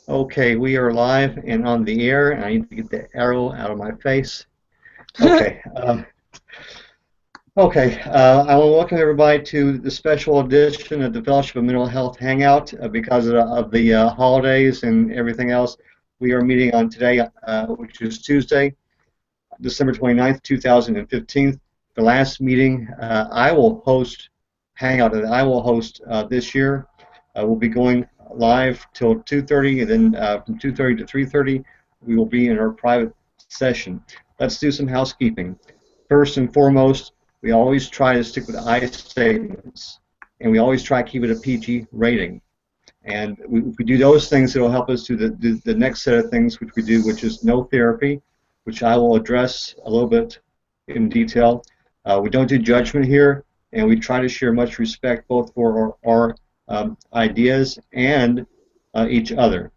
Okay, we are live and on the air, and I need to get the arrow out of my face. Okay, I want to welcome everybody to the special edition of the Fellowship of Mental Health Hangout. Because of the holidays and everything else, we are meeting on today, which is Tuesday, December 29th, 2015. The last meeting I will host Hangout that I will host this year. We'll be going live till 2:30, and then from 2:30 to 3:30, we will be in our private session. Let's do some housekeeping. First and foremost, we always try to stick with I statements, and we always try to keep it a PG rating. And if we do those things, it will help us do the next set of things which we do, which is no therapy, which I will address a little bit in detail. We don't do judgment here, and we try to share much respect both for our ideas and each other.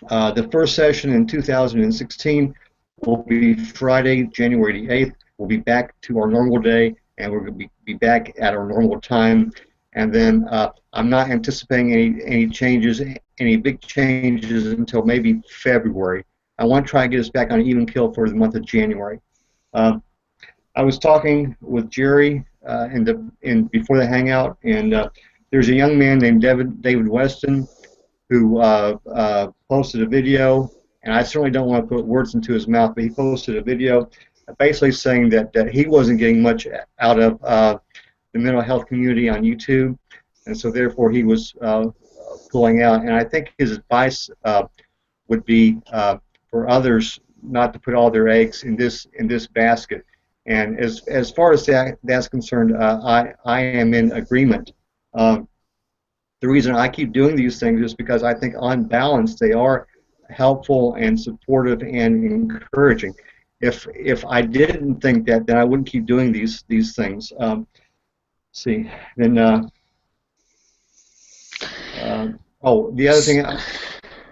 The first session in 2016 will be Friday, January 8th. We'll be back to our normal day, and we're going to be back at our normal time. And then I'm not anticipating any changes, any big changes until maybe February. I want to try and get us back on even keel for the month of January. I was talking with Jerry before the hangout, and there's a young man named David Weston who posted a video, and I certainly don't want to put words into his mouth, but he posted a video basically saying that he wasn't getting much out of the mental health community on YouTube, and so therefore he was pulling out. And I think his advice would be for others not to put all their eggs in this basket. And as far as that's concerned, I am in agreement. The reason I keep doing these things is because I think on balance they are helpful and supportive and encouraging. If I didn't think that, then I wouldn't keep doing these things. See, then the other thing,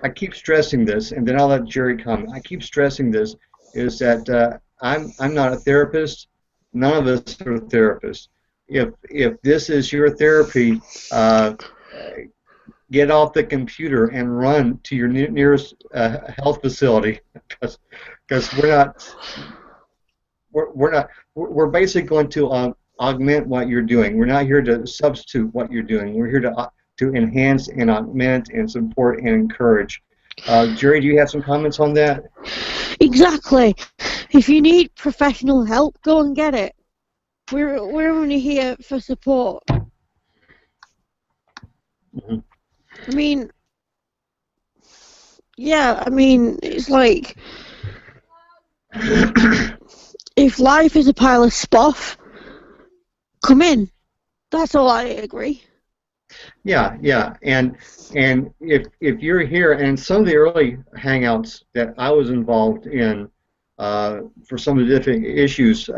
I keep stressing this, and then I'll let Jerry comment. I keep stressing this is that I'm not a therapist. None of us are therapists. If this is your therapy, get off the computer and run to your nearest health facility, because we're basically going to augment what you're doing. We're not here to substitute what you're doing. We're here to enhance and augment and support and encourage. Jerry, do you have some comments on that? Exactly. If you need professional help, go and get it. We're only here for support. Mm-hmm. I mean, yeah, it's like if life is a pile of spoff, come in. That's all I agree. Yeah, and if you're here, and some of the early hangouts that I was involved in for some of the different issues,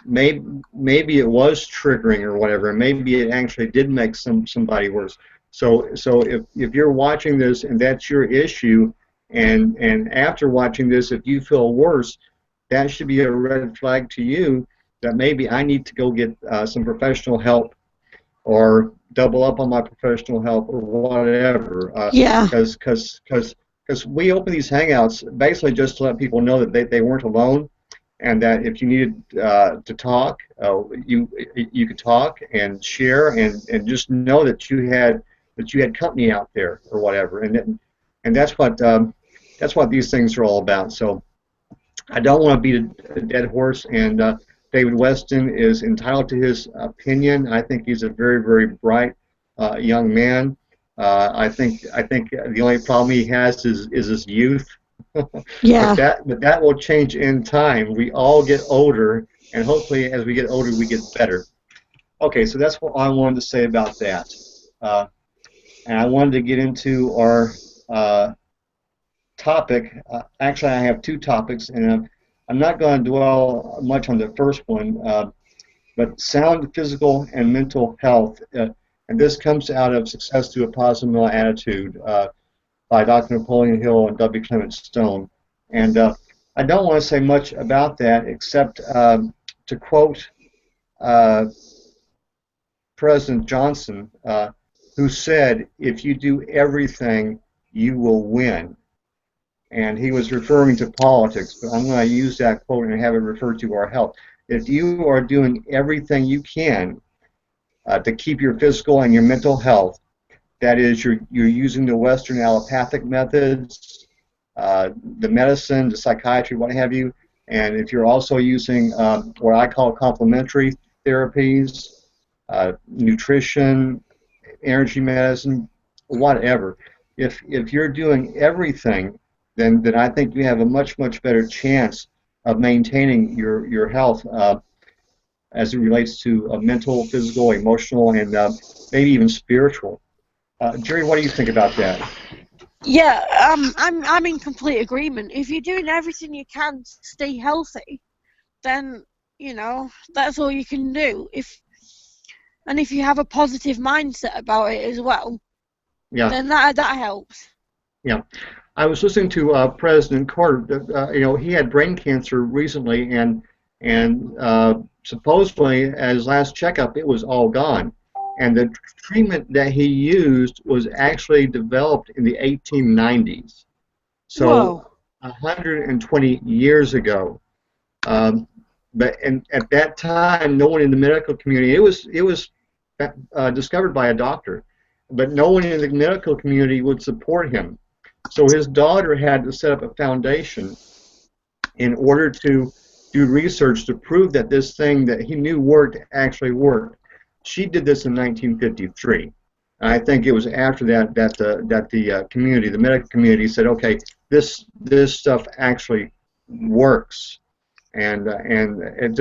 maybe it was triggering or whatever, and maybe it actually did make somebody worse. So if you're watching this and that's your issue, and after watching this, if you feel worse, that should be a red flag to you that maybe I need to go get some professional help, or double up on my professional help, or whatever. Yeah. Because we open these hangouts basically just to let people know that they weren't alone, and that if you needed to talk, you could talk and share, and just know that you had company out there or whatever, and that's what these things are all about. So I don't want to beat a dead horse, and David Weston is entitled to his opinion. I think he's a very, very bright young man. I think the only problem he has is his youth. Yeah. But that will change in time. We all get older, and hopefully as we get older we get better. Okay, so that's what I wanted to say about that. And I wanted to get into our topic. Actually, I have two topics, and I'm not going to dwell much on the first one, but sound physical and mental health. And this comes out of Success Through a Positive Mental Attitude by Dr. Napoleon Hill and W. Clement Stone. And I don't want to say much about that except to quote President Johnson, who said, if you do everything, you will win. And he was referring to politics, but I'm going to use that quote and have it referred to our health. If you are doing everything you can to keep your physical and your mental health, that is, you're using the Western allopathic methods, the medicine, the psychiatry, what have you, and if you're also using what I call complementary therapies, nutrition, energy medicine, whatever. If you're doing everything, then I think you have a much better chance of maintaining your health as it relates to mental, physical, emotional, and maybe even spiritual. Jerry, what do you think about that? Yeah, I'm in complete agreement. If you're doing everything you can to stay healthy, then that's all you can do. If you have a positive mindset about it as well, Yeah, then that helps. yeah. I was listening to President Carter. He had brain cancer recently, and supposedly, at his last checkup, it was all gone. And the treatment that he used was actually developed in the 1890s, Whoa. so 120 years ago. But at that time, no one in the medical community, it was discovered by a doctor, but no one in the medical community would support him. So his daughter had to set up a foundation in order to do research to prove that this thing that he knew worked actually worked. She did this in 1953. And I think it was after that the community, the medical community, said, okay, this stuff actually works, and it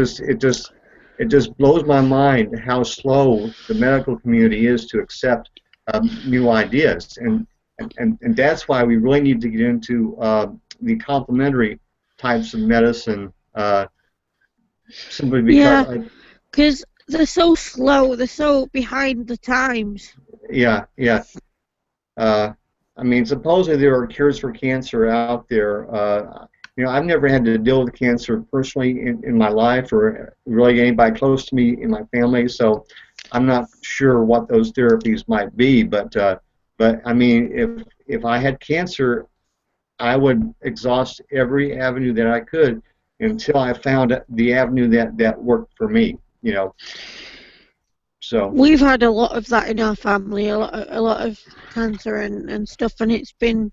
just blows my mind how slow the medical community is to accept new ideas, and that's why we really need to get into the complementary types of medicine, simply because because they're so slow, they're so behind the times. yeah. I mean, supposedly there are cures for cancer out there. I've never had to deal with cancer personally in my life, or really anybody close to me in my family, so I'm not sure what those therapies might be. But I mean, if I had cancer, I would exhaust every avenue that I could until I found the avenue that worked for me. So We've had a lot of that in our family, a lot of cancer and stuff, and it's been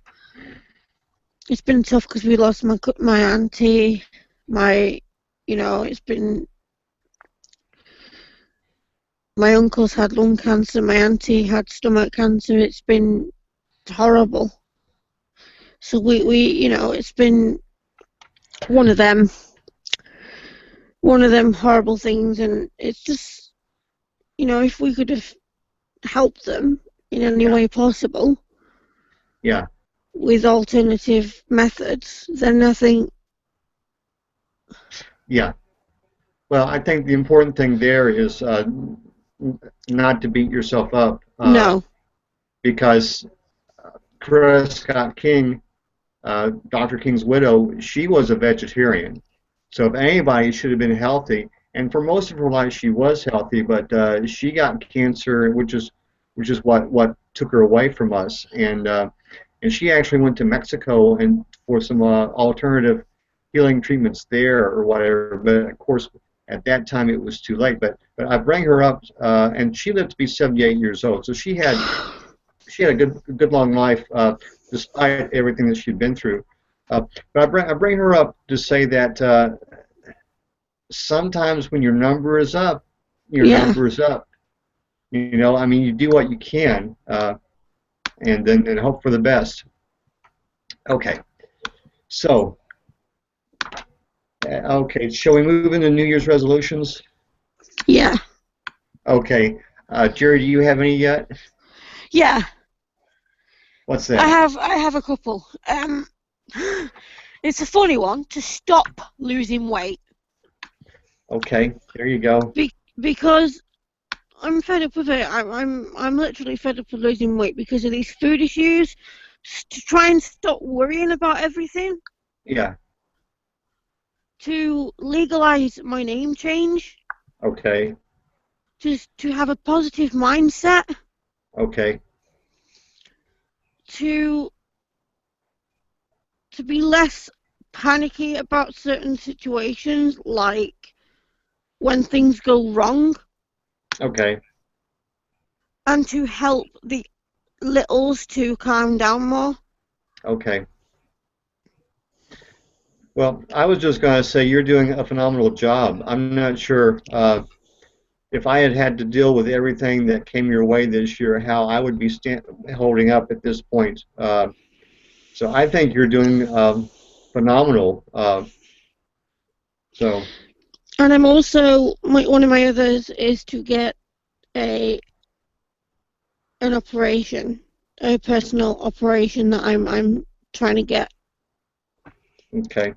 tough because we lost my auntie, it's been, my uncle's had lung cancer, my auntie had stomach cancer. It's been horrible. So we it's been one of them horrible things, and it's just, if we could have helped them in any way possible, yeah, with alternative methods, then I think. yeah. Well, I think the important thing there is not to beat yourself up. No. Because Chris Scott King, Dr. King's widow, she was a vegetarian. So if anybody should have been healthy, and for most of her life she was healthy, but she got cancer, which is what took her away from us, and she actually went to Mexico and for some alternative healing treatments there or whatever. But of course, at that time it was too late. But I bring her up, and she lived to be 78 years old. So she had a good long life despite everything that she'd been through. But I bring her up to say that sometimes when your number is up, your number is up. I mean, you do what you can, and then hope for the best. Okay, so shall we move into New Year's resolutions? Yeah. Okay, Jerry, do you have any yet? Yeah. What's that? I have a couple. It's a funny one: to stop losing weight. Okay, there you go. Because I'm fed up with it. I'm literally fed up with losing weight because of these food issues. To try and stop worrying about everything. Yeah. To legalize my name change. Okay. To have a positive mindset. Okay. To to be less panicky about certain situations, like when things go wrong. Okay. And to help the littles to calm down more. Okay. Well, I was just going to say you're doing a phenomenal job. I'm not sure if I had had to deal with everything that came your way this year, how I would be holding up at this point. So I think you're doing phenomenal. So. And I'm also one of my others is to get an operation, a personal operation that I'm trying to get. Okay.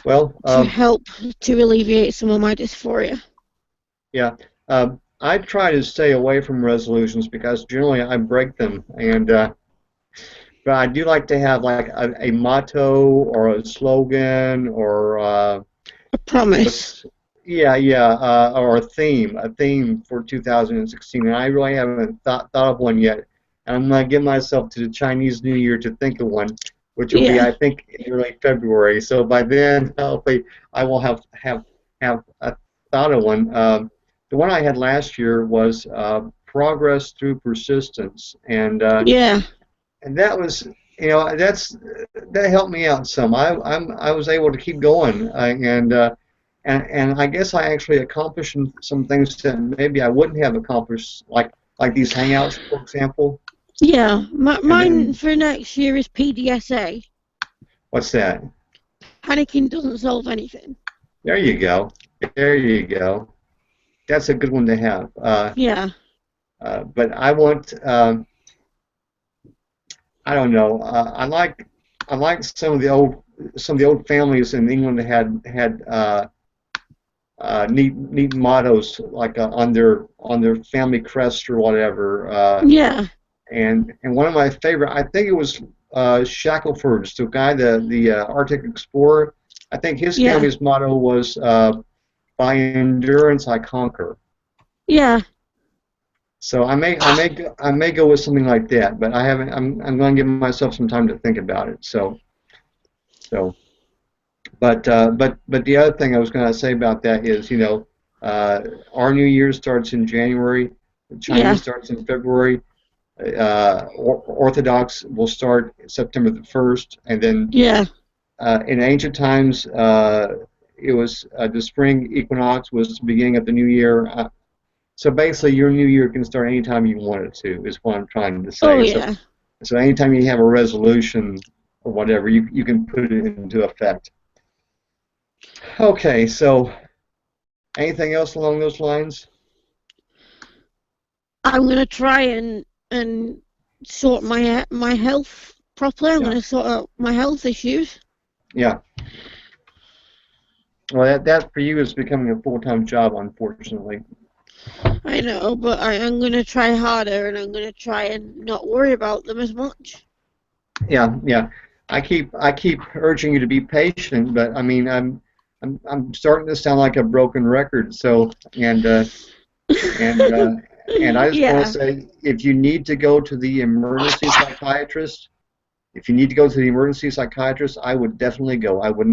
Well, to help to alleviate some of my dysphoria. Yeah. I try to stay away from resolutions because generally I break them, and but I do like to have like a motto or a slogan or a promise. or a theme for 2016, and I really haven't thought of one yet. And I'm gonna give myself to the Chinese New Year to think of one, which will be, I think, in early February. So by then, hopefully, I will have thought of one. The one I had last year was progress through persistence, and that was, that helped me out some. I was able to keep going, and I guess I actually accomplished some things that maybe I wouldn't have accomplished, like these hangouts, for example. Yeah, mine for next year is PDSA. What's that? Panicking doesn't solve anything. There you go. There you go. That's a good one to have. But I want. I don't know. I like some of the old families in England that had neat mottos like on their family crest or whatever. And one of my favorite, I think it was Shackelford's, the guy, the Arctic explorer. I think his family's motto was "By endurance I conquer." Yeah. So I may go with something like that, but I haven't. I'm going to give myself some time to think about it. But the other thing I was going to say about that is, our New Year starts in January. The Chinese starts in February. Orthodox will start September the 1st, and then in ancient times, it was the spring equinox was the beginning of the new year. So basically, your new year can start anytime you want it to, is what I'm trying to say. Oh, yeah. So anytime you have a resolution or whatever, you can put it into effect. Okay, so anything else along those lines? I'm going to try and sort my health properly. I'm going to sort out my health issues. Yeah. Well, that for you is becoming a full-time job, unfortunately. I know, but I'm going to try harder, and I'm going to try and not worry about them as much. Yeah. I keep urging you to be patient, but I mean, I'm starting to sound like a broken record. So and I just want to say, if you need to go to the emergency psychiatrist, I would definitely go. I would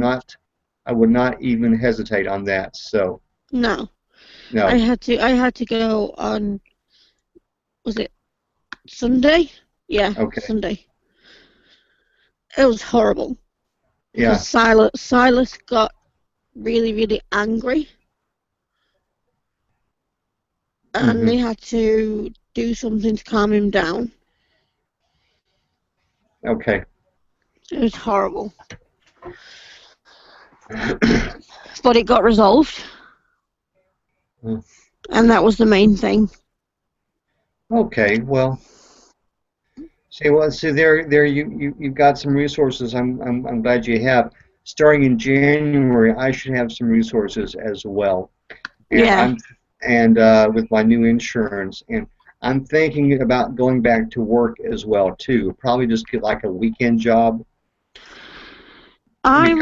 not even hesitate on that. So. No. I had to go on, was it Sunday? Yeah, Sunday. It was horrible. Yeah. Silas got really, really angry. And they had to do something to calm him down. Okay. It was horrible. But it got resolved. And that was the main thing. Okay, well, there you've got some resources. I'm glad you have. Starting in January, I should have some resources as well. And with my new insurance, and I'm thinking about going back to work as well too. Probably just get like a weekend job. I'm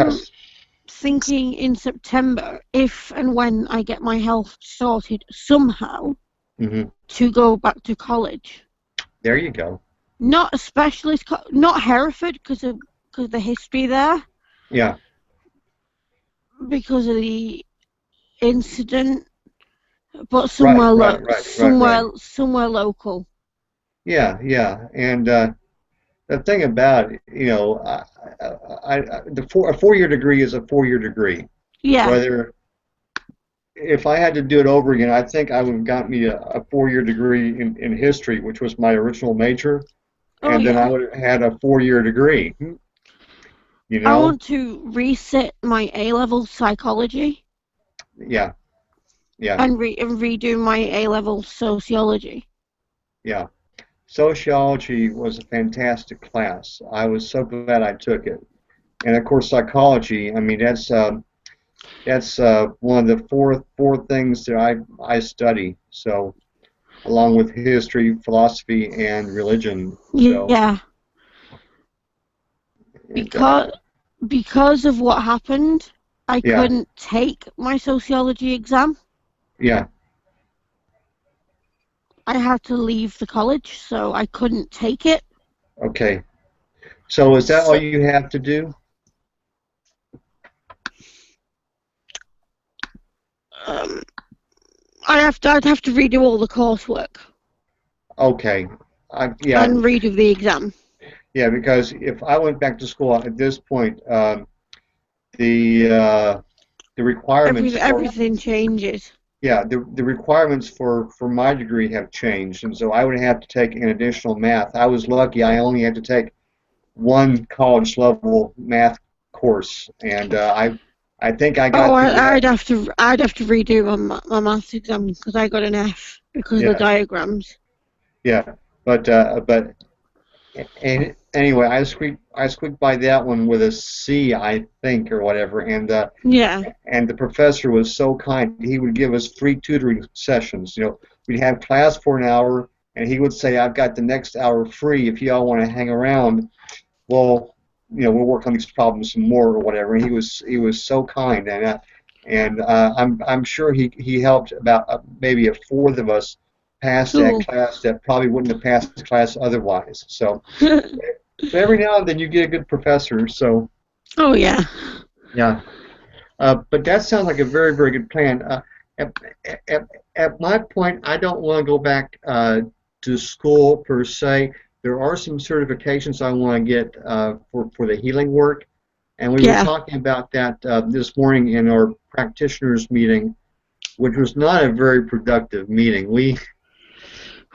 thinking in September, if and when I get my health sorted somehow, to go back to college. There you go. Not a specialist, not Hereford because of the history there, Yeah. because of the incident, but Right. somewhere Right. Right. Right. Right. somewhere local. Yeah. Yeah. And the thing about it, you know, a 4-year degree is a 4-year degree. Yeah. Whether if I had to do it over again, I think I would have got me a 4-year degree in history, which was my original major, Oh and then I yeah. would have had a 4-year degree. You I know? want to resit my A-level psychology Yeah. Yeah. and redo my A-level sociology. Yeah. Sociology was a fantastic class. I was so glad I took it. And of course, psychology. I mean, that's one of the four things that I study. So along with history, philosophy, and religion. So Yeah, and because because of what happened, I yeah, couldn't take my sociology exam. yeah. I had to leave the college, so I couldn't take it. Okay. So is that all So, you have to do? um, I'd have to redo all the coursework Okay. Yeah, and redo the exam. yeah. Because if I went back to school at this point, the uh, the requirements for Everything changes. yeah the requirements for my degree have changed, and so I would have to take an additional math. I was lucky; I only had to take one college level math course, and I think I Oh, got through that. I'd have to redo my maths exam because I got an F because of the Yeah, diagrams. yeah. But and anyway, I squeaked by that one with a C, I think, or whatever, Yeah. and the professor was so kind. He would give us free tutoring sessions. You know, we'd have class for an hour, and he would say, "I've got the next hour free if y'all want to hang around." Well, you know, we'll work on these problems some more or whatever. And he was so kind, and I'm sure he helped about maybe a fourth of us pass that Cool. class that probably wouldn't have passed the class otherwise. So every now and then you get a good professor. So Oh yeah. yeah. But that sounds like a very, very good plan. At, at, at my point, I don't want to go back to school per se. There are some certifications I want to get for the healing work, and we were Yeah. talking about that this morning in our practitioners meeting, which was not a very productive meeting. We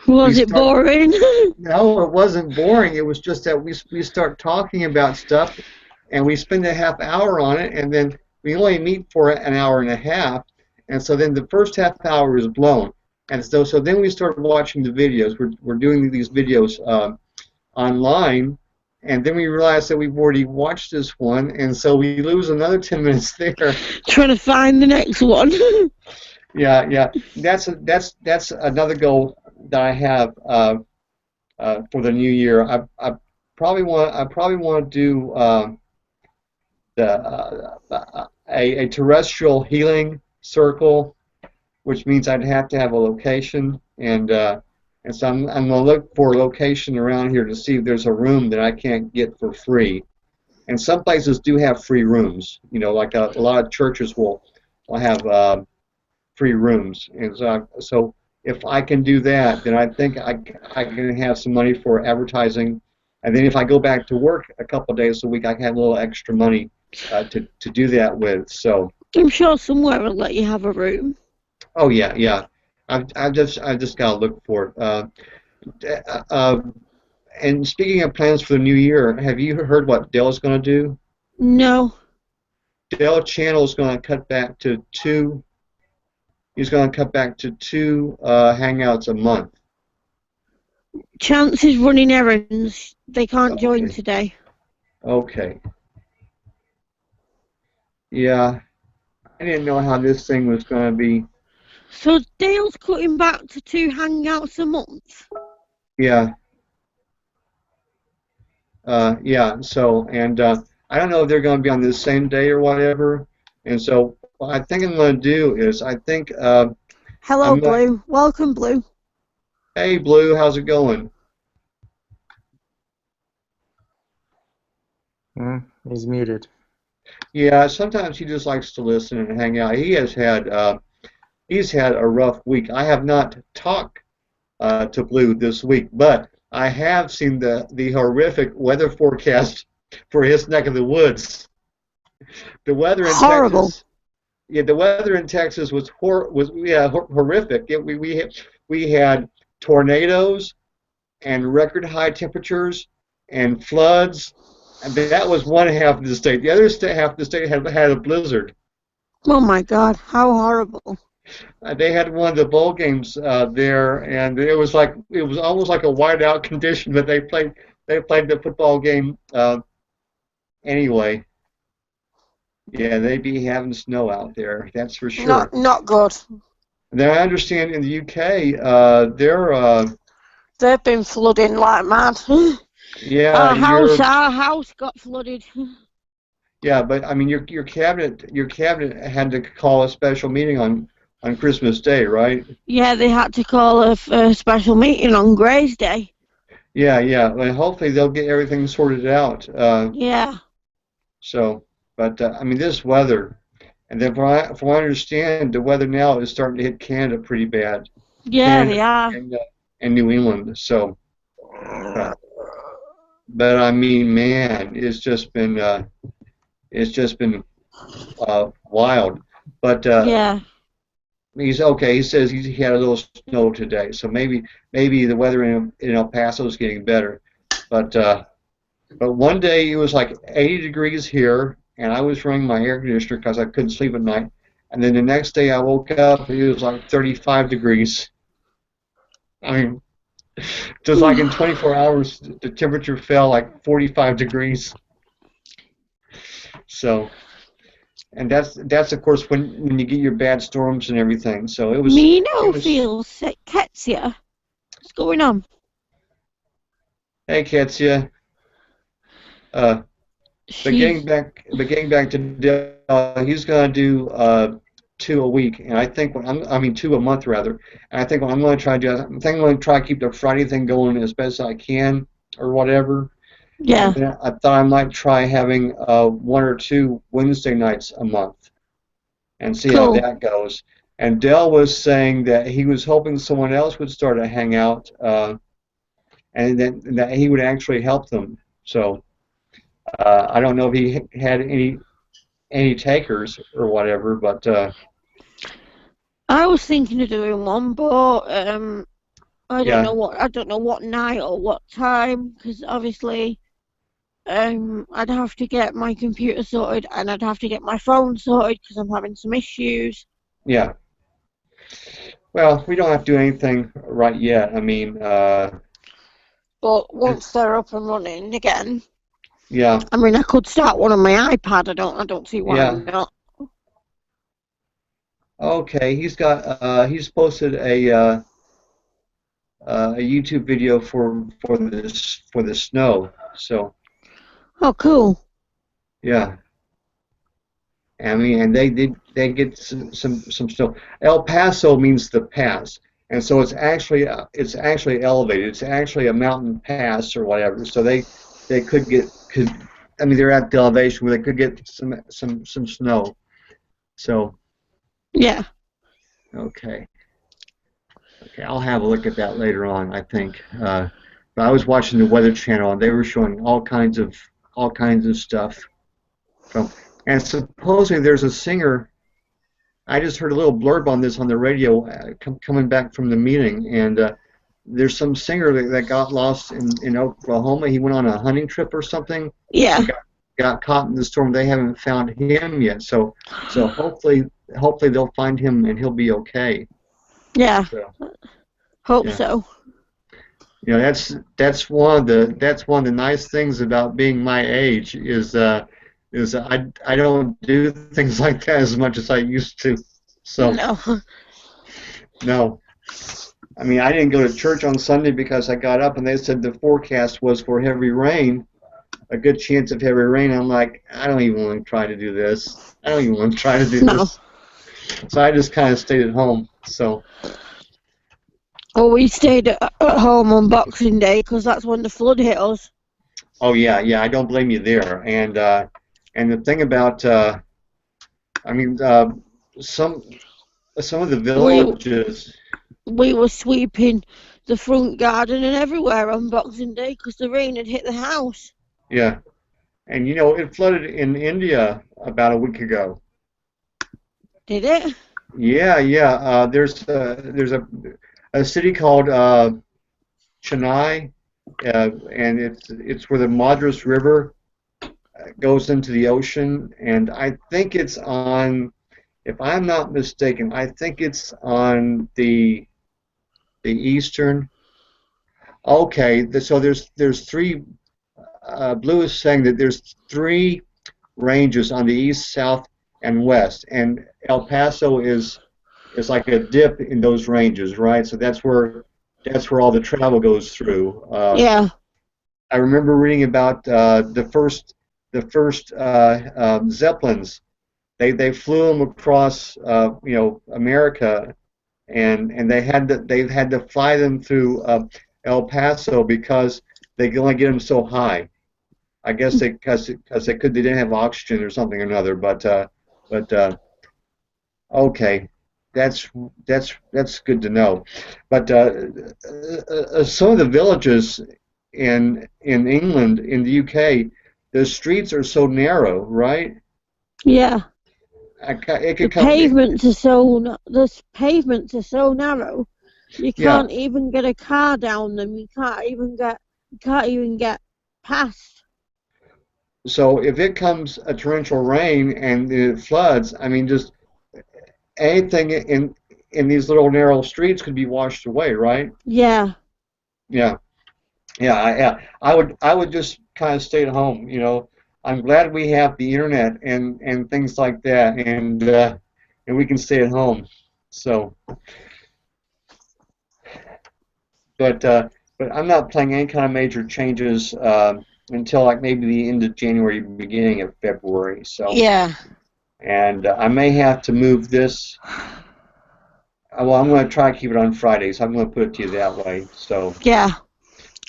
Was it start boring? No, it wasn't boring. It was just that we start talking about stuff, and we spend a half hour on it, and then we only meet for an hour and a half, and so then the first half hour is blown, and so then we start watching the videos. We're doing these videos online, and then we realize that we've already watched this one, and so we lose another 10 minutes there. Trying to find the next one. Yeah, yeah. That's another goal that I have. For the new year. I probably want to do a terrestrial healing circle, which means I'd have to have a location, and so I'm gonna look for a location around here to see if there's a room that I can't get for free. And some places do have free rooms. You know, like a lot of churches will have free rooms, and so if I can do that, then I think I can have some money for advertising, and then if I go back to work a couple of days a week, I can have a little extra money to do that with. So, I'm sure somewhere will let you have a room. oh yeah, yeah, I just got to look for it. Uh, uh, and speaking of plans for the new year, have you heard what Dell's going to do? No. Dell Channel is going to cut back to two. He's going to cut back to two Hangouts a month. Chance is running errands. They can't join Okay. today. Okay. Yeah, I didn't know how this thing was going to be. So Dale's cutting back to 2 hangouts a month. Yeah, yeah. So, and I don't know if they're going to be on the same day or whatever. And so, what I think I'm going to do is, I think Hello, I'm going. Blue. Welcome, Blue. Hey, Blue, how's it going? He's muted. Yeah, sometimes he just likes to listen and hang out. He's had a rough week. I have not talked to Blue this week, but I have seen the horrific weather forecast for his neck of the woods. The weather in Horrible. Texas, yeah, the weather in Texas was horrific. We had tornadoes and record high temperatures and floods. And that was one half of the state. The other half of the state had a blizzard. Oh my God, how horrible. They had one of the bowl games there, and it was almost like a whiteout condition, but they played the football game anyway. Yeah, they'd be having snow out there, that's for sure. Not good. Now I understand in the UK, they've been flooding like mad. Yeah, our house got flooded. Yeah, but I mean, your cabinet had to call a special meeting on Christmas Day, right? Yeah, they had to call a special meeting on Gray's Day. Yeah, and hopefully they'll get everything sorted out. Yeah. So, but I mean, this weather, and then from what I understand, the weather now is starting to hit Canada pretty bad. Yeah, Canada they are. And New England. So, but I mean, man, it's just been wild. But yeah. he's okay. He says he had a little snow today, so maybe the weather in El Paso is getting better. But one day it was like 80 degrees here, and I was running my air conditioner because I couldn't sleep at night. And then the next day I woke up, it was like 35 degrees. I mean, just like in 24 hours, the temperature fell like 45 degrees. So, and that's of course when you get your bad storms and everything. So it was. Mino feels sick. Ketsia, what's going on? Hey, Ketsia. But getting back to Dale, he's gonna do 2 a week, and I think 2 a month rather. And I think what I'm going to try to do, I'm going to try to keep the Friday thing going as best I can, or whatever. Yeah. And I thought I might try having 1 or 2 Wednesday nights a month, and see how that goes. And Dell was saying that he was hoping someone else would start a Hangout, and that he would actually help them. So I don't know if he had any takers or whatever, but I was thinking of doing one, but I don't know what night or what time, because obviously I'd have to get my computer sorted and I'd have to get my phone sorted because I'm having some issues. Yeah. Well, we don't have to do anything right yet. I mean, but once they're up and running again. Yeah. I mean, I could start one on my iPad. I don't see why not. Okay, he's posted a YouTube video for the snow. So. Oh, cool. Yeah. I mean, and they get some snow. El Paso means the pass, and so it's actually elevated. It's actually a mountain pass or whatever. So they could they're at the elevation where they could get some snow. So. Yeah. Okay, I'll have a look at that later on, I think. But I was watching the Weather Channel, and they were showing all kinds of stuff. So, and supposedly there's a singer. I just heard a little blurb on this on the radio coming back from the meeting, and there's some singer that got lost in Oklahoma. He went on a hunting trip or something. Yeah. Got caught in the storm. They haven't found him yet. So hopefully they'll find him and he'll be okay. Yeah. Hope so. You know, that's one of the nice things about being my age is I don't do things like that as much as I used to. So No. I mean, I didn't go to church on Sunday because I got up and they said the forecast was for heavy rain. A good chance of heavy rain. I'm like, I don't even want to try to do this. This. So I just kind of stayed at home. So. Well, we stayed at home on Boxing Day because that's when the flood hit us. Oh yeah, yeah. I don't blame you there. And the thing about I mean, some some of the We villages. we were sweeping the front garden and everywhere on Boxing Day because the rain had hit the house. Yeah, and you know it flooded in India about a week ago. Did it? Yeah, yeah. There's a city called Chennai, and it's where the Madras River goes into the ocean, and I think it's on. If I'm not mistaken, I think it's on the eastern. Okay, so there's three. Blue is saying that there's three ranges on the east, south, and west, and El Paso is like a dip in those ranges, right? So that's where all the travel goes through. Yeah. I remember reading about the first Zeppelins. They flew them across America, and they've had to fly them through El Paso because they can only get them so high. I guess because they didn't have oxygen or something or another. But okay, that's that's good to know. But some of the villages in England, in the UK, the streets are so narrow, right? Yeah. It The could come. pavements are so narrow. You Yeah. can't even get a car down them. You can't even get past. So if it comes a torrential rain and it floods, I mean, just anything in these little narrow streets could be washed away, right? Yeah. Yeah. Yeah. I would just kind of stay at home. I'm glad we have the internet and things like that, and we can stay at home. So, but uh, but I'm not planning any kind of major changes until like maybe the end of January, beginning of February. So, Yeah. and I may have to move this. Well, I'm going to try to keep it on Fridays. I'm going to put it to you that way. So, Yeah.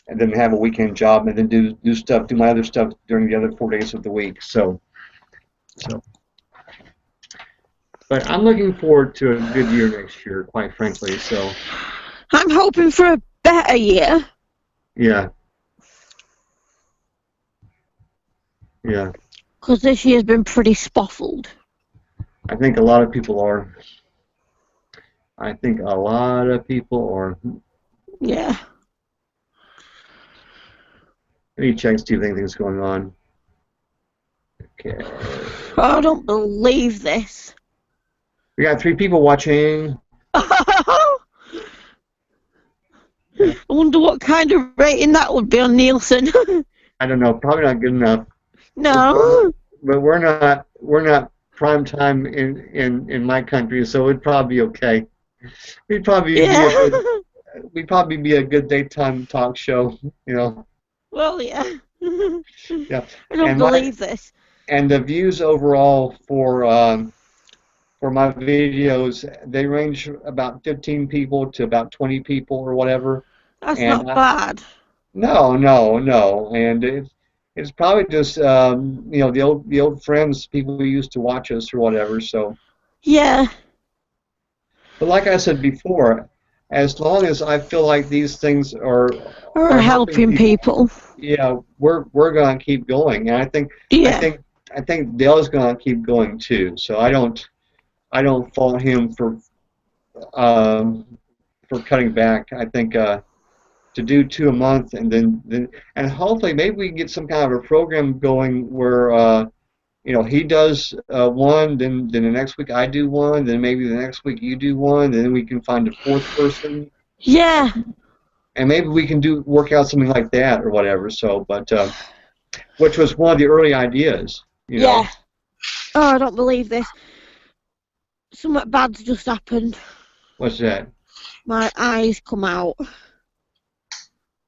and then have a weekend job, and then do my other stuff during the other 4 days of the week. So. But I'm looking forward to a good year next year, quite frankly. So, I'm hoping for a better year yeah, yeah. because this year's been pretty spoffled. I think a lot of people are. I think a lot of people are. Yeah. Let me check and see if anything's going on. Okay. I don't believe this. We got 3 people watching. I Yeah. wonder what kind of rating that would be on Nielsen. I don't know. Probably not good enough. No. But we're not prime time in my country, so it'd probably be okay. We'd probably be a Yeah. good we'd probably be a good daytime talk show, you know. Well, yeah. Yeah. I don't And my believe this. and the views overall for my videos, they range about 15 people to about 20 people or whatever. That's And not bad. no, no, no. And it's probably just the old friends, people who used to watch us or whatever. So, Yeah. but like I said before, as long as I feel like these things are Or helping helping people, people. yeah, we're gonna keep going. And I Yeah. think I think Dale's gonna keep going too. So I don't fault him um, for cutting back. I think to do 2 a month, and hopefully maybe we can get some kind of a program going where he does one, then the next week I do one, then maybe the next week you do one, then we can find a fourth person, Yeah. and maybe we can work out something like that or whatever. So, but which was one of the early ideas, you Yeah. know. Oh, I don't believe this. Something bad's just happened. What's that? My eyes come out.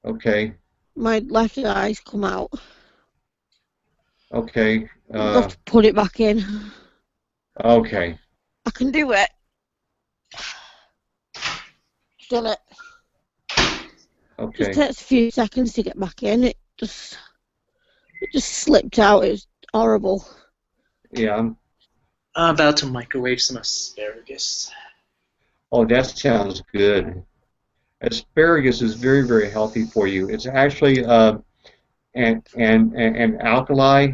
Okay, My left eye's come out. okay, I've got to put it back in. okay. I can do it. Done it. Just Okay. takes a few seconds to get back in. It just. It just slipped out. It was horrible. Yeah. I'm about to microwave some asparagus. Oh, that sounds good. Asparagus is very, very healthy for you. It's actually an alkali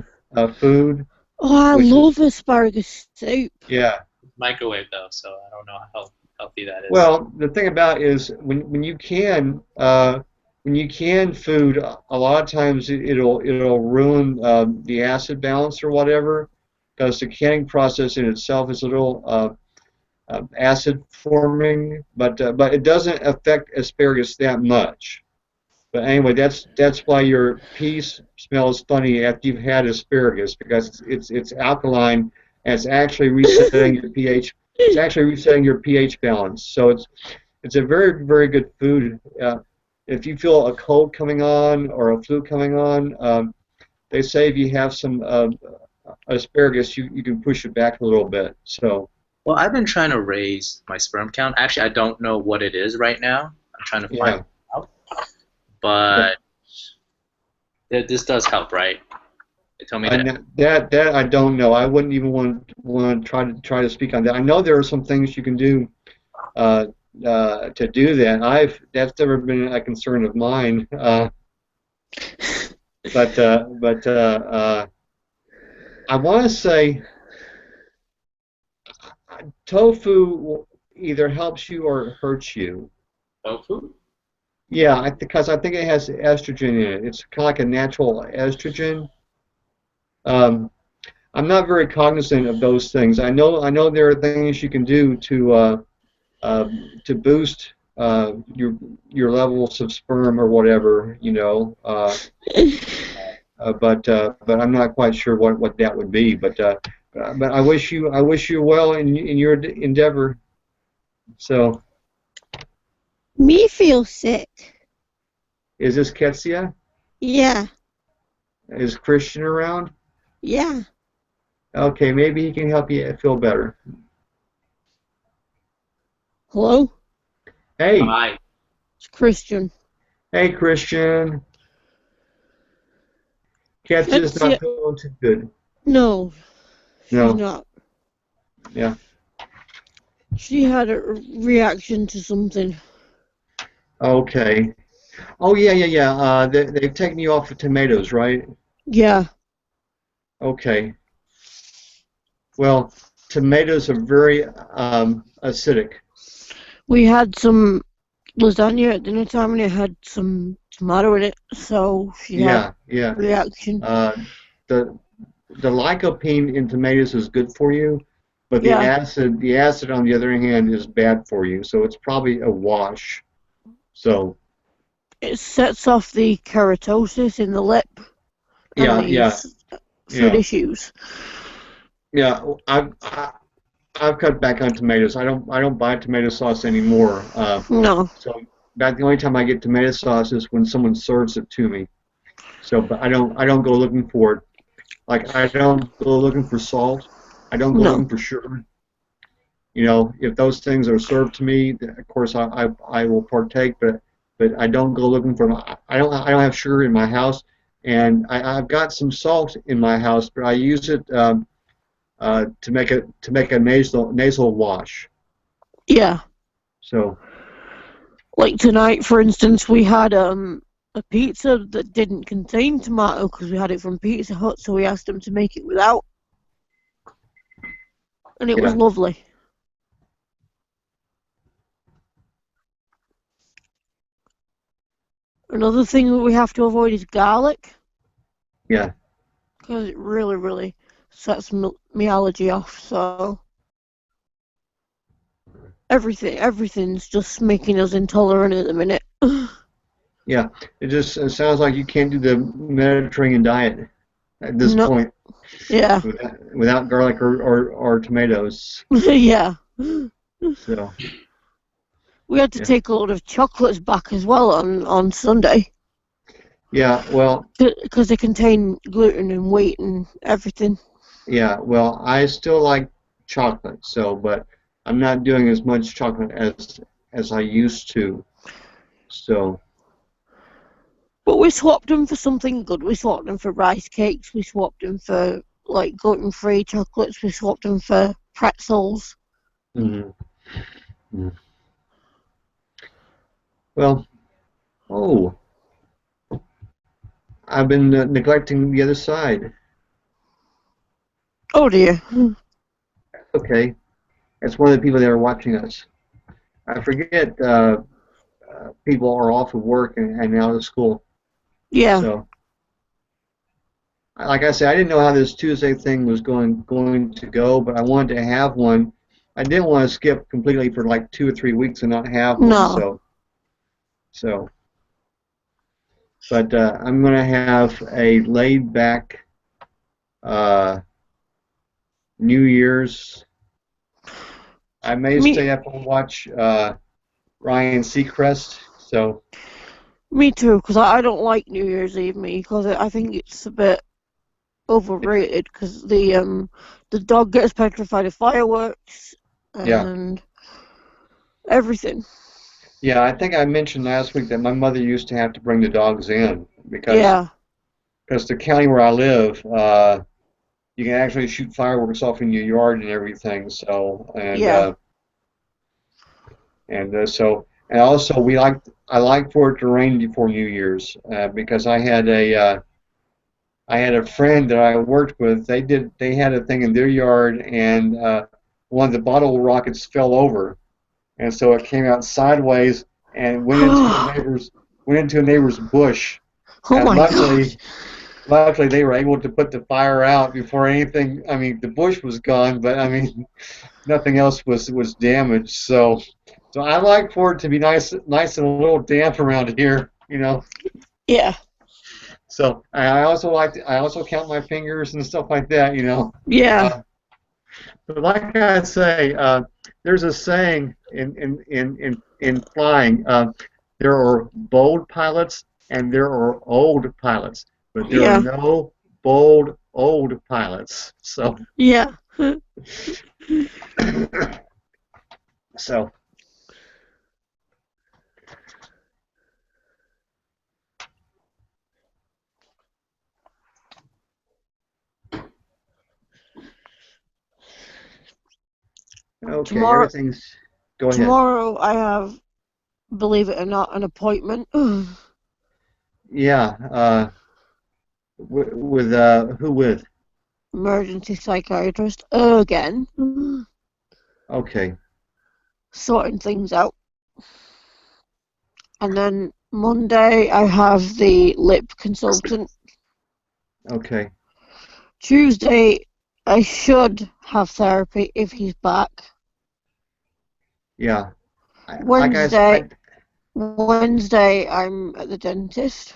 food, Oh, I which is love asparagus soup. yeah. Microwave though, so I don't know how healthy that is. Well, the thing about it is when you can food, a lot of times it'll ruin the acid balance or whatever, because the canning process in itself is a little acid forming, but it doesn't affect asparagus that much. But anyway, that's why your peas smells funny after you've had asparagus, because it's alkaline and it's actually resetting your pH. It's actually resetting your pH balance. So it's a very, very good food. If you feel a cold coming on or a flu coming on, they say if you have some asparagus, you can push it back a little bit. So Well, I've been trying to raise my sperm count. Actually, I don't know what it is right now. I'm trying to find yeah, it out. But this does help, right? They told me that. that I don't know. I wouldn't even want to try to speak on that. I know there are some things you can do uh, to do that. That's never been a concern of mine. But I want to say tofu either helps you or hurts you. Tofu? Yeah, because I think it has estrogen in it. It's kind of like a natural estrogen. Um, I'm not very cognizant of those things. I know there are things you can do to boost your levels of sperm or whatever, but I'm not quite sure what that would be. But I wish you well in your endeavor. So, Me feel sick. is this Ketsia? Yeah, Is Christian around? yeah. Okay, maybe he can help you feel better. Hello? Hey, Hi. It's Christian. hey, Christian. Ketsia's That's not it. feeling too good. No, she's No, not. yeah. She had a reaction to something. Okay. Oh yeah. They've taken you off of tomatoes, right? Yeah. Okay. Well, tomatoes are very acidic. We had some lasagna at dinner time and it had some tomato in it, so she had Yeah. a reaction. The lycopene in tomatoes is good for you, but Yeah. the acid on the other hand is bad for you. So it's probably a wash. So It sets off the keratosis in the lip and yeah. food issues. Yeah. I've cut back on tomatoes. I don't buy tomato sauce anymore. No. So about the only time I get tomato sauce is when someone serves it to me. So, but I don't go looking for it. Like I don't go looking for salt. I don't go No. looking for sugar. If those things are served to me, of course I will partake. But I don't go looking for them. I don't have sugar in my house, and I've got some salt in my house, but I use it to make a nasal wash. Yeah. So Like tonight, for instance, we had a pizza that didn't contain tomato because we had it from Pizza Hut, so we asked them to make it without, and it was yeah, lovely. Another thing that we have to avoid is garlic yeah, because it really, really sets me allergy off. So everything's just making us intolerant at the minute. yeah. It sounds like you can't do the Mediterranean diet at this No. point Yeah. without garlic or tomatoes. Yeah. So We had to yeah, take a lot of chocolates back as well on Sunday yeah. Well, because they contain gluten and wheat and everything. yeah. Well, I still like chocolate. But I'm not doing as much chocolate as I used to. So But we swapped them for something good. We swapped them for rice cakes. We swapped them for like gluten-free chocolates. We swapped them for pretzels. Mm-hmm. Mm-hmm. Well, oh, I've been neglecting the other side. Oh dear. Okay, that's one of the people that are watching us. I forget people are off of work and out of school. Yeah. So, like I said, I didn't know how this Tuesday thing was going to go, but I wanted to have one. I didn't want to skip completely for like 2 or 3 weeks and not have one. No. So, but I'm going to have a laid back uh, New Year's. I may stay up and watch Ryan Seacrest. So. Me too, because I don't like New Year's Eve, because I think it's a bit overrated, because the dog gets petrified of fireworks and everything. Yeah, I think I mentioned last week that my mother used to have to bring the dogs in because the county where I live, you can actually shoot fireworks off in your yard and everything. So and also I like for it to rain before New Year's because I had a friend that I worked with. They had a thing in their yard and one of the bottle rockets fell over. And so it came out sideways and went into a neighbor's bush. Oh and my God. Luckily, they were able to put the fire out before anything. I mean, the bush was gone, but I mean, nothing else was damaged. So I like for it to be nice and a little damp around here, Yeah. So I also count my fingers and stuff like that, Yeah. But like I say, there's a saying in flying. There are bold pilots and there are old pilots, but there are no bold old pilots. So. Yeah. So. Okay, everything's. Go ahead. Tomorrow I have, believe it or not, an appointment. Yeah. With who with? Emergency psychiatrist again. Okay. Sorting things out. And then Monday I have the lip consultant. Okay. Tuesday I should have therapy if he's back. Yeah. Wednesday I'm at the dentist.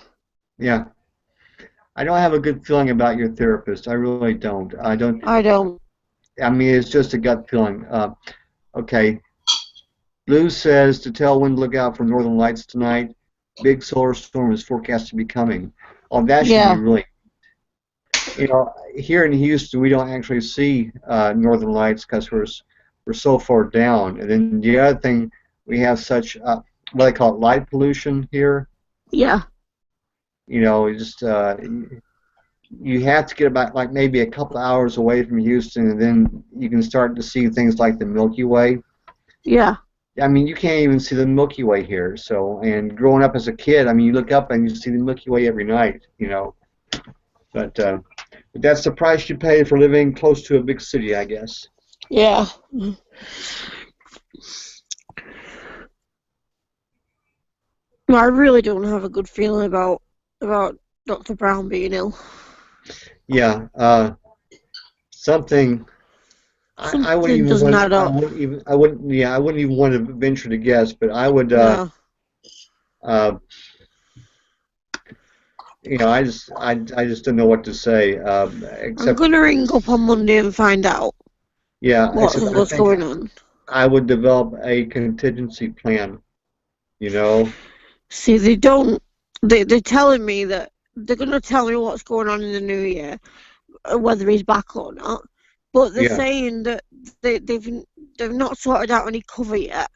Yeah. I don't have a good feeling about your therapist. I really don't. I don't. I mean, it's just a gut feeling. Okay. Lou says to tell Wind to look out for northern lights tonight. Big solar storm is forecast to be coming. Oh, that should be really. Here in Houston, we don't actually see northern lights because we're so far down. And then the other thing, we have such what they call it, light pollution here. Yeah. Just you have to get about like maybe a couple of hours away from Houston, and then you can start to see things like the Milky Way. Yeah. I mean, you can't even see the Milky Way here. So, and growing up as a kid, I mean, you look up and you see the Milky Way every night. But that's the price you pay for living close to a big city, I guess. Yeah. No, I really don't have a good feeling about Dr. Brown being ill. Yeah. Something. I wouldn't even doesn't want. add up. I wouldn't even want to venture to guess, but I would. I just don't know what to say. Except I'm gonna ring up on Monday and find out. Yeah. What's going on? I would develop a contingency plan. See, they don't. They're telling me that they're gonna tell me what's going on in the new year, whether he's back or not. But they're saying that they've not sorted out any cover yet.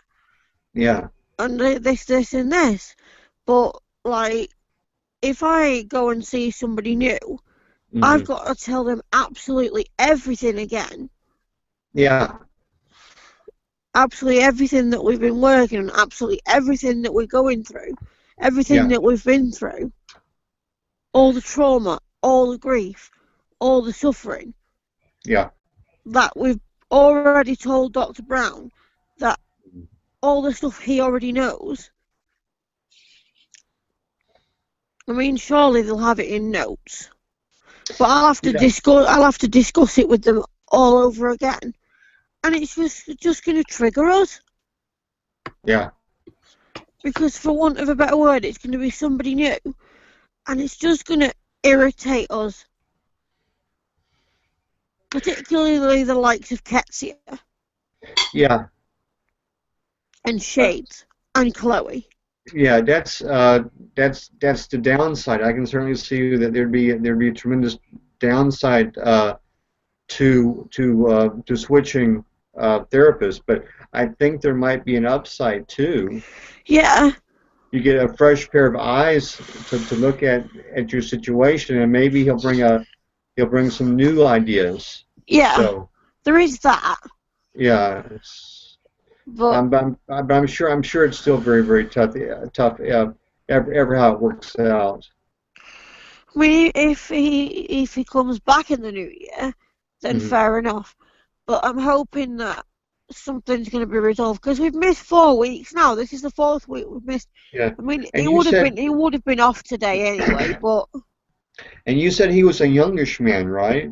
Yeah. And this and this, but like if I go and see somebody new, I've got to tell them absolutely everything again. Yeah. Absolutely everything that we've been working on, absolutely everything that we're going through, everything that we've been through, all the trauma, all the grief, all the suffering. Yeah. That we've already told Dr. Brown that all the stuff he already knows. I mean, surely they'll have it in notes, but I'll have to discuss it with them all over again, and it's just going to trigger us. Yeah. Because for want of a better word, it's going to be somebody new, and it's just going to irritate us. Particularly the likes of Ketsia. Yeah. And Shades and Chloe. Yeah, that's the downside. I can certainly see that there'd be a tremendous downside to switching therapists, but I think there might be an upside too. Yeah. You get a fresh pair of eyes to look at your situation, and maybe he'll bring some new ideas. Yeah. So there is that. Yeah. But I'm sure it's still very, very tough. Ever how it works out. I mean, if he comes back in the new year, then fair enough. But I'm hoping that something's going to be resolved because we've missed 4 weeks now. This is the 4th week we've missed. Yeah. I mean, he would have been off today anyway. But. And you said he was a youngish man, right?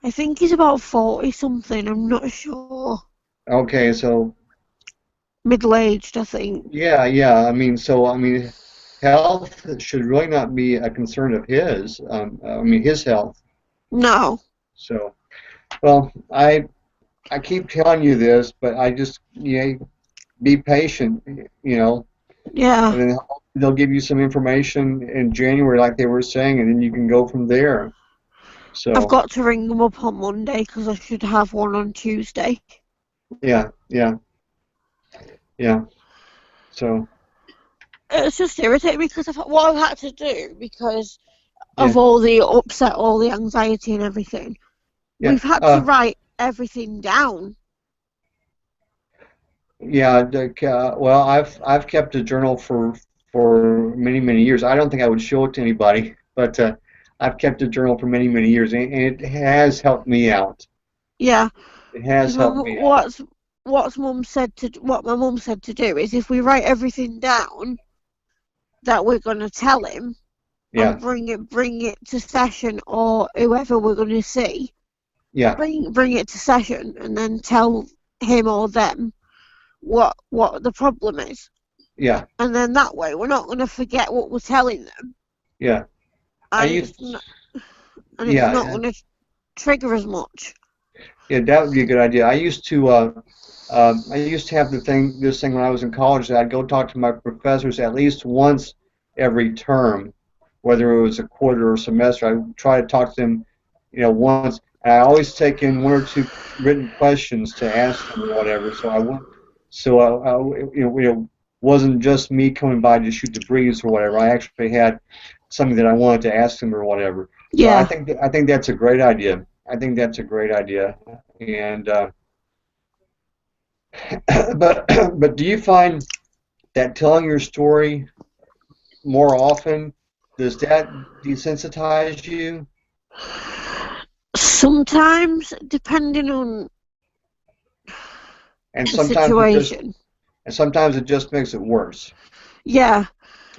I think he's about 40 something. I'm not sure. Okay, so. Middle-aged, I think. Yeah. I mean, health should really not be a concern of his. His health. No. So, well, I keep telling you this, but I just be patient, Yeah. And then they'll give you some information in January, like they were saying, and then you can go from there. So. I've got to ring them up on Monday because I should have one on Tuesday. Yeah. So. It's just irritating because of what I've had to do because of all the upset, all the anxiety and everything. Yeah. We've had to write everything down. Yeah. Well, I've kept a journal for many years. I don't think I would show it to anybody, but I've kept a journal for many years, and it has helped me out. Yeah. It has helped me out. What my mum said to do is if we write everything down that we're going to tell him and bring it to session or whoever we're going to see. Yeah. Bring it to session and then tell him or them what the problem is. Yeah. And then that way we're not going to forget what we're telling them. Yeah. And it's not going to trigger as much. Yeah, that would be a good idea. I used to have this thing when I was in college that I'd go talk to my professors at least once every term, whether it was a quarter or semester. I would try to talk to them, once. And I always take in 1 or 2 written questions to ask them or whatever. It wasn't just me coming by to shoot the breeze or whatever. I actually had something that I wanted to ask them or whatever. Yeah. So I think that's a great idea. And but do you find that telling your story more often, does that desensitize you? Sometimes, depending on the situation. And sometimes it just makes it worse. Yeah.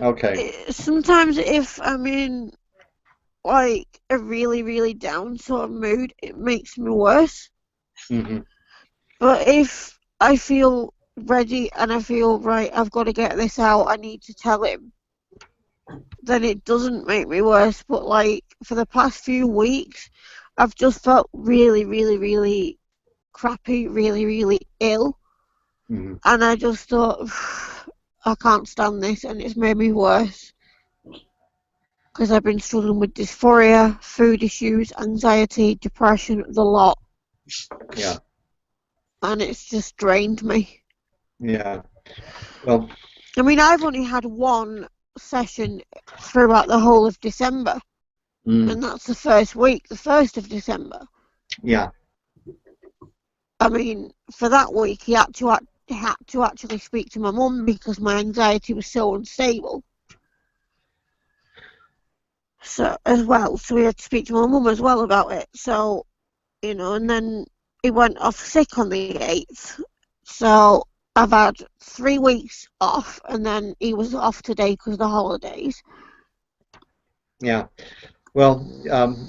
Okay. Sometimes if I'm in like a really, really down sort of mood, it makes me worse. Mm-hmm. But if I feel ready and I feel right, I've got to get this out, I need to tell him, then it doesn't make me worse. But like for the past few weeks, I've just felt really, really, really crappy, really, really ill. Mm-hmm. And I just thought, I can't stand this, and it's made me worse. Because I've been struggling with dysphoria, food issues, anxiety, depression, the lot. Yeah. And it's just drained me. Yeah. Well. I mean, I've only had one session throughout the whole of December. And that's the first week, the 1st of December. Yeah. I mean, for that week, he had to actually speak to my mum because my anxiety was so unstable. So we had to speak to my mum as well about it. So, you know, and then he went off sick on the 8th. So I've had 3 weeks off, and then he was off today because of the holidays. Yeah. Well,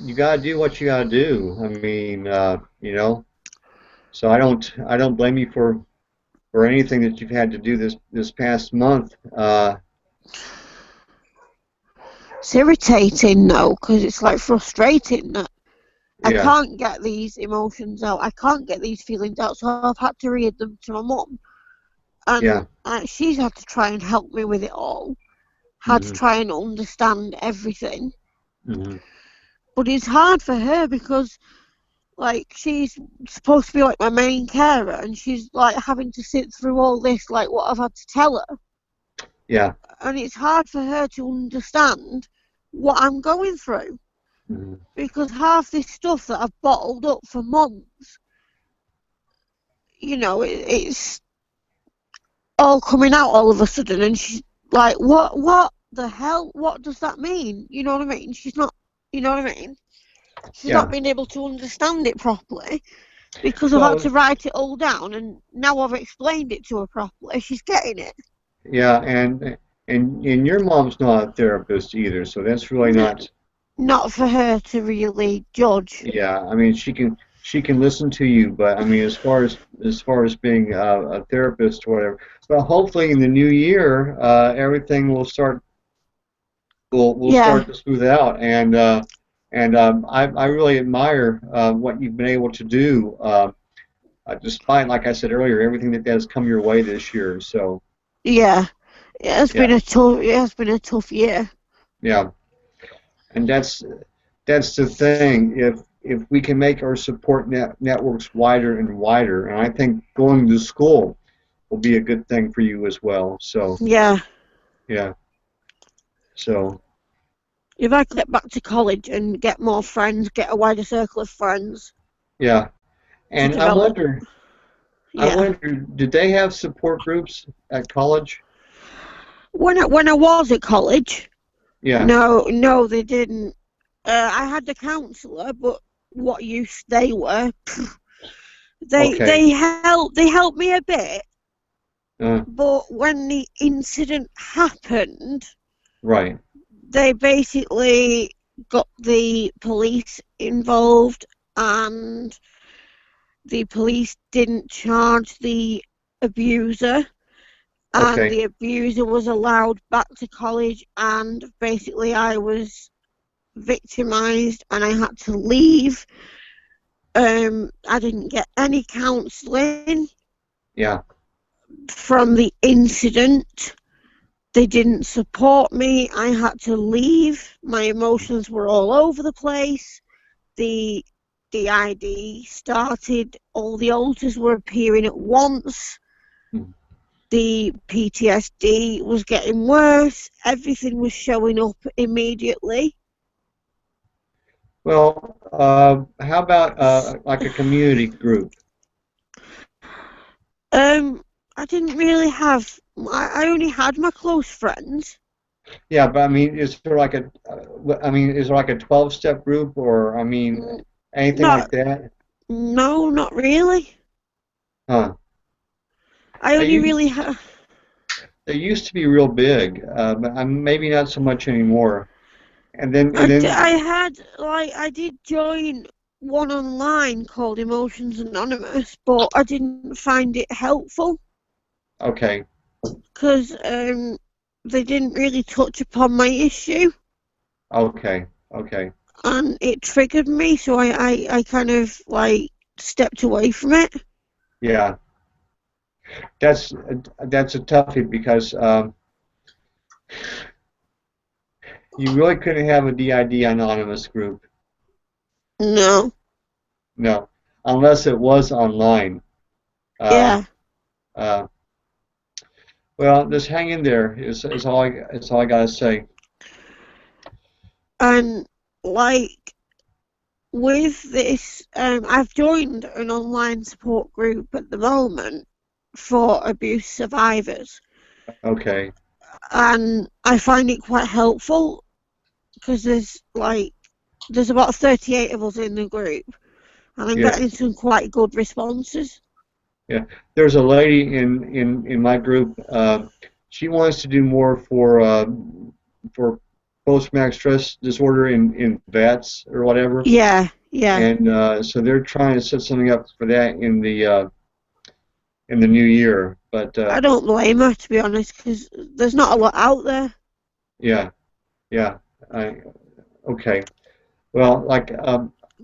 you gotta do what you gotta do. I mean, you know. So I don't blame you for anything that you've had to do this past month. It's irritating though, because it's like frustrating that I Yeah. can't get these emotions out. I can't get these feelings out, so I've had to read them to my mum. And Yeah. she's had to try and help me with it all. Had to try and understand everything. But it's hard for her because, like, she's supposed to be like my main carer, and she's like having to sit through all this, like what I've had to tell her. Yeah. And it's hard for her to understand what I'm going through. Because half this stuff that I've bottled up for months, you know, it's all coming out all of a sudden, and she's like, what the hell? What does that mean? You know what I mean? She's not, you know what I mean? She's not been able to understand it properly because I've had to write it all down, and now I've explained it to her properly. She's getting it. Yeah, and your mom's not a therapist either, so that's really not for her to really judge. Yeah, I mean she can listen to you, but I mean as far as being a therapist or whatever. But hopefully in the new year, everything will start start to smooth out, and I really admire what you've been able to do, despite, like I said earlier, everything that has come your way this year. So yeah, it has been a tough year. Yeah, and that's the thing. If we can make our support networks wider and wider, and I think going to school will be a good thing for you as well. So yeah. So if I get back to college and get more friends, get a wider circle of friends. Yeah, and I wonder, did they have support groups at college? When I was at college, Yeah. No, they didn't. I had the counsellor, but what use they were. They helped me a bit, but when the incident happened, right, they basically got the police involved, and the police didn't charge the abuser, and the abuser was allowed back to college, and basically I was victimized and I had to leave. I didn't get any counselling. Yeah. From the incident. They didn't support me. I had to leave. My emotions were all over the place. The ID started. All the alters were appearing at once. The PTSD was getting worse. Everything was showing up immediately. Well, how about like a community group? I didn't really have. I only had my close friends. Yeah, but I mean, is there like a 12-step group, or I mean, anything like that? No, not really. Huh. I only really have. They used to be real big, but maybe not so much anymore. And then I did join one online called Emotions Anonymous, but I didn't find it helpful. Okay. Because they didn't really touch upon my issue. Okay. And it triggered me, so I kind of like stepped away from it. Yeah. That's a toughie because you really couldn't have a DID anonymous group. No. No, unless it was online. Yeah. Well, just hang in there. Is all I gotta say. And like with this, I've joined an online support group at the moment for abuse survivors, Okay. and I find it quite helpful because there's about 38 of us in the group, and I'm Yeah. getting some quite good responses. Yeah. There's a lady in my group. She wants to do more for post-traumatic stress disorder in vets or whatever. Yeah, yeah. And so they're trying to set something up for that in the new year. But I don't blame her, to be honest, because there's not a lot out there. yeah, yeah. Okay. Well, like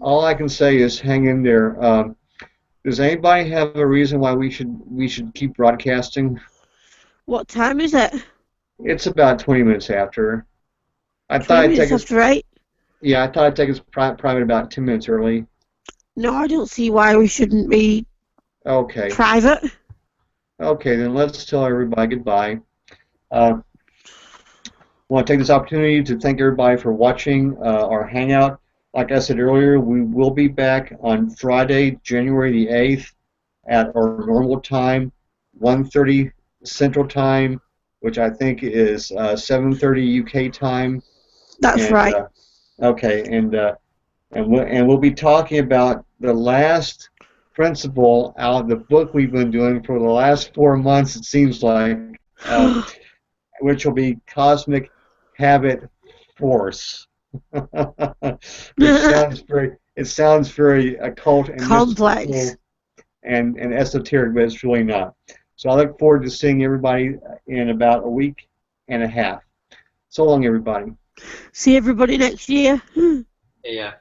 all I can say is hang in there. Does anybody have a reason why we should keep broadcasting? What time is it? It's about 20 minutes after. I thought 20 I'd take minutes us. after 8? Yeah, I thought I'd take us private about 10 minutes early. No, I don't see why we shouldn't be Okay. private. Okay, then let's tell everybody goodbye. I want to take this opportunity to thank everybody for watching our Hangout. Like I said earlier, we will be back on Friday, January the 8th at our normal time, 1:30 Central Time, which I think is 7:30 UK time. That's And right. okay, and we'll be talking about the last principle out of the book we've been doing for the last 4 months, it seems like, which will be cosmic habit force. It sounds very occult and Complex. mystical and esoteric, but it's really not. So I look forward to seeing everybody in about a week and a half. So long, everybody. See everybody next year. Yeah.